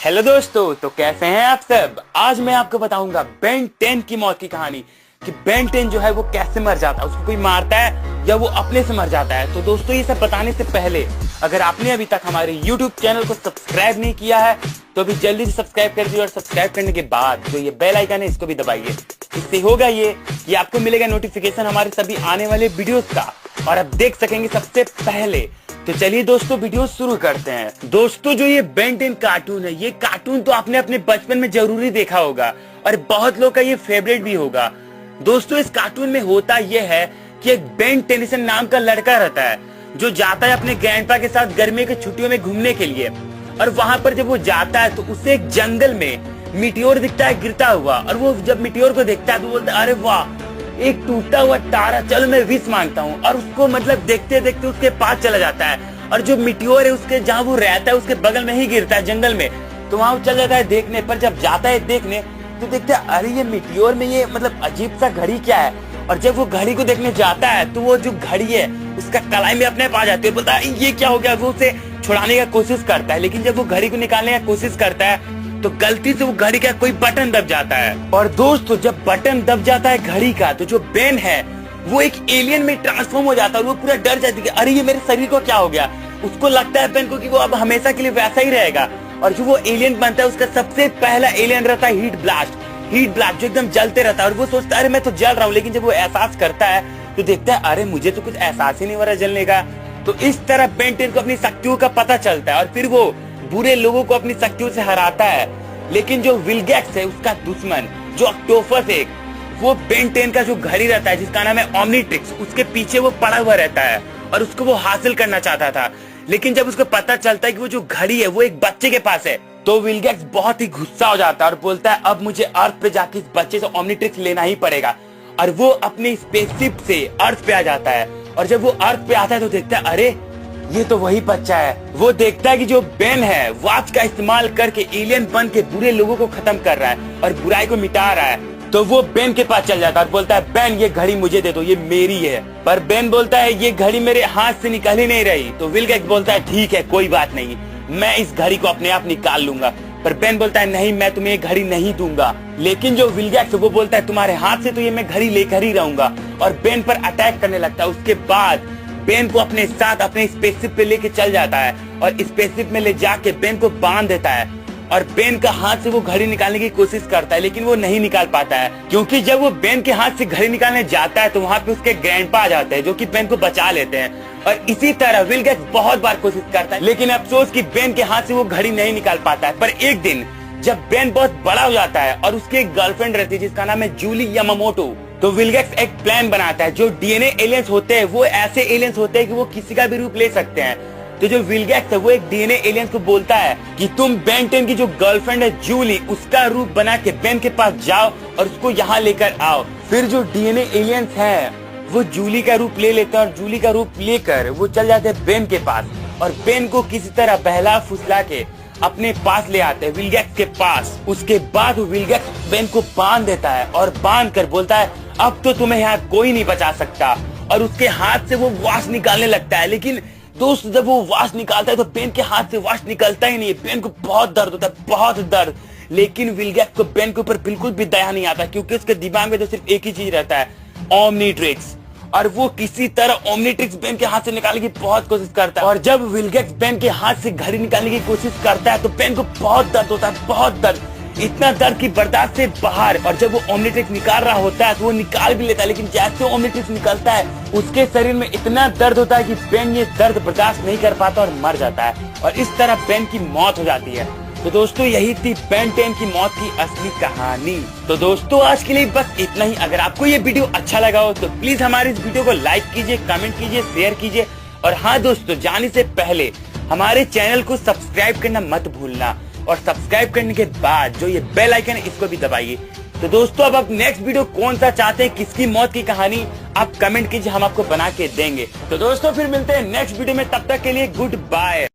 Hello दोस्तों, तो कैसे हैं आप सब। आज मैं आपको बताऊंगा बेन 10 की मौत की कहानी कि बेन 10 जो है वो कैसे मर जाता है, उसको कोई मारता है या वो अपने से मर जाता है। तो दोस्तों ये सब बताने से पहले अगर आपने अभी तक हमारे YouTube चैनल को सब्सक्राइब नहीं किया है तो अभी जल्दी से सब्सक्राइब कर दीजिए और सब्सक्राइब करने के बाद जो ये बेल आइकन है इसको भी दबाइए। इससे होगा ये कि आपको मिलेगा नोटिफिकेशन हमारे सभी आने वाले वीडियोस का और आप देख सकेंगे सबसे पहले। तो चलिए दोस्तों वीडियो शुरू करते हैं। दोस्तों जो ये बेन 10 कार्टून है, ये कार्टून तो आपने अपने बचपन में जरूरी देखा होगा और बहुत लोग का ये फेवरेट भी होगा। दोस्तों इस कार्टून में होता यह है कि एक बेन टेनिसन नाम का लड़का रहता है जो जाता है अपने ग्रैंडपा के साथ गर्मी की छुट्टियों में घूमने के लिए। और वहां पर जब वो जाता है तो उसे एक जंगल में मीटियोर दिखता है गिरता हुआ, और वो जब मीटियोर को देखता है तो बोलता है अरे वाह एक टूटा हुआ तारा, चलो मैं विश मांगता हूँ। और उसको मतलब देखते देखते उसके पास चला जाता है और जो मीटियोर है उसके जहाँ वो रहता है उसके बगल में ही गिरता है जंगल में। तो वहाँ वो चल जाता है देखने। पर जब जाता है देखने तो देखता है अरे ये मीटियोर में ये मतलब अजीब सा घड़ी क्या है। और जब वो घड़ी को देखने जाता है तो वो जो घड़ी है उसका कलाई में अपने पा जाती है। बोलता है ये क्या हो गया। वो उसे छुड़ाने का कोशिश करता है, लेकिन जब वो घड़ी को निकालने का कोशिश करता है तो गलती से वो घड़ी का कोई बटन दब जाता है। और दोस्तों जब बटन दब जाता है घड़ी का तो जो बेन है वो एक एलियन में ट्रांसफॉर्म हो जाता है और वो पूरा डर जाती है अरे ये मेरे शरीर को क्या हो गया। उसको लगता है बेन को कि वो अब हमेशा के लिए वैसा ही रहेगा। और जो वो एलियन बनता है उसका सबसे पहला एलियन रहता है हीट ब्लास्ट जो एकदम जलते रहता है। और वो सोचता है अरे मैं तो जल रहा हूँ, लेकिन जब वो एहसास करता है तो देखता है अरे मुझे तो कुछ एहसास ही नहीं हो रहा जलने का। तो इस तरह बेन 10 को अपनी शक्तियों का पता चलता है और फिर वो बुरे लोगों को अपनी शक्तियों से हराता है। लेकिन जो विलगैक्स है उसका दुश्मन जो ऑक्टोपस है, वो बेन 10 का जो घड़ी रहता है जिसका नाम है ओमनीट्रिक्स, उसके पीछे वो पड़ा हुआ रहता है और उसको वो हासिल करना चाहता था। लेकिन जब उसको पता चलता है कि वो जो घड़ी है वो एक बच्चे के पास है तो विलगैक्स बहुत ही गुस्सा हो जाता है और बोलता है अब मुझे अर्थ पे जाके इस बच्चे से ओमनीट्रिक्स लेना ही पड़ेगा। और वो अपने स्पेसशिप से अर्थ पे आ जाता है और जब वो अर्थ पे आता है तो देखता है अरे ये तो वही बच्चा है। वो देखता है कि जो बेन है वॉच का इस्तेमाल करके एलियन बन के बुरे लोगों को खत्म कर रहा है और बुराई को मिटा रहा है। तो वो बेन के पास चल जाता है और बोलता है बेन ये घड़ी मुझे दे दो, ये मेरी है। पर बेन बोलता है ये घड़ी मेरे हाथ से निकल ही नहीं रही। तो विलगैक्स बोलता है ठीक है कोई बात नहीं, मैं इस घड़ी को अपने आप निकाल लूंगा। पर बेन बोलता है नहीं मैं तुम्हें ये घड़ी नहीं दूंगा। लेकिन जो विलगैक्स वो बोलता है तुम्हारे हाथ से तो ये मैं घड़ी लेकर ही रहूंगा और बेन पर अटैक करने लगता है। उसके बाद बेन को अपने साथ अपने स्पेसशिप पे लेके चल जाता है और स्पेसशिप में ले जाके बेन को बांध देता है और बेन का हाथ से वो घड़ी निकालने की कोशिश करता है, लेकिन वो नहीं निकाल पाता है क्योंकि जब वो बेन के हाथ से घड़ी निकालने जाता है तो वहाँ पे उसके ग्रैंडपा आ जाते हैं जो कि बेन को बचा लेते हैं। और इसी तरह विलगैक्स बहुत बार कोशिश करता है, लेकिन अफसोस कि बेन के हाथ से वो घड़ी नहीं निकाल पाता है। पर एक दिन जब बेन बहुत बड़ा हो जाता है और उसकी एक गर्लफ्रेंड रहती है जिसका नाम है जूली यामामोटो, तो विलगैक्स एक प्लान बनाता है। जो डीएनए एलियंस होते हैं वो ऐसे एलियंस होते हैं कि वो किसी का भी रूप ले सकते हैं। तो जो विलगैक्स है वो एक डीएनए एलियंस को बोलता है कि तुम बेन 10 की जो गर्लफ्रेंड है जूली उसका रूप बना के बेन के पास जाओ और उसको यहाँ लेकर आओ। फिर जो डीएनए एलियंस है वो जूली का रूप ले लेते हैं और जूली का रूप लेकर वो चल जाते हैं बेन के पास और बेन को किसी तरह बहला फुसला के अपने पास ले आते हैं विलगैक्स के पास। उसके बाद विलगैक्स बेन को बांध देता है और बांध कर बोलता है अब तो तुम्हें यहाँ कोई नहीं बचा सकता। और उसके हाथ से वो वॉच निकालने लगता है, लेकिन दोस्त जब वो वॉच निकालता है तो बेन के हाथ से वॉच निकलता ही नहीं है। बेन को बहुत दर्द होता है, बहुत दर्द। लेकिन विलगैक्स को बेन के ऊपर बिल्कुल भी दया नहीं आता क्योंकि उसके दिमाग में तो सिर्फ एक ही चीज रहता है ओमनीट्रिक्स। और वो किसी तरह ओमनीट्रिक्स बेन के हाथ से निकालने की बहुत कोशिश करता है। और जब विलगैक्स बेन के हाथ से घड़ी निकालने की कोशिश करता है तो बेन को बहुत दर्द होता है, बहुत दर्द, इतना दर्द की बर्दाश्त से बाहर। और जब वो ओमनीट्रिक्स निकाल रहा होता है तो वो निकाल भी लेता है, लेकिन जैसे ओमनीट्रिक्स निकलता है उसके शरीर में इतना दर्द होता है कि बेन ये दर्द बर्दाश्त नहीं कर पाता और मर जाता है और इस तरह बेन की मौत हो जाती है। तो दोस्तों यही थी बेन 10 की मौत की असली कहानी। तो दोस्तों आज के लिए बस इतना ही। अगर आपको ये वीडियो अच्छा लगा हो तो प्लीज हमारे इस वीडियो को लाइक कीजिए, कमेंट कीजिए, शेयर कीजिए। और हाँ दोस्तों जाने से पहले हमारे चैनल को सब्सक्राइब करना मत भूलना और सब्सक्राइब करने के बाद जो ये बेल आइकन है इसको भी दबाइए। तो दोस्तों अब आप नेक्स्ट वीडियो कौन सा चाहते हैं, किसकी मौत की कहानी, आप कमेंट कीजिए, हम आपको बना के देंगे। तो दोस्तों फिर मिलते हैं नेक्स्ट वीडियो में, तब तक के लिए गुड बाय।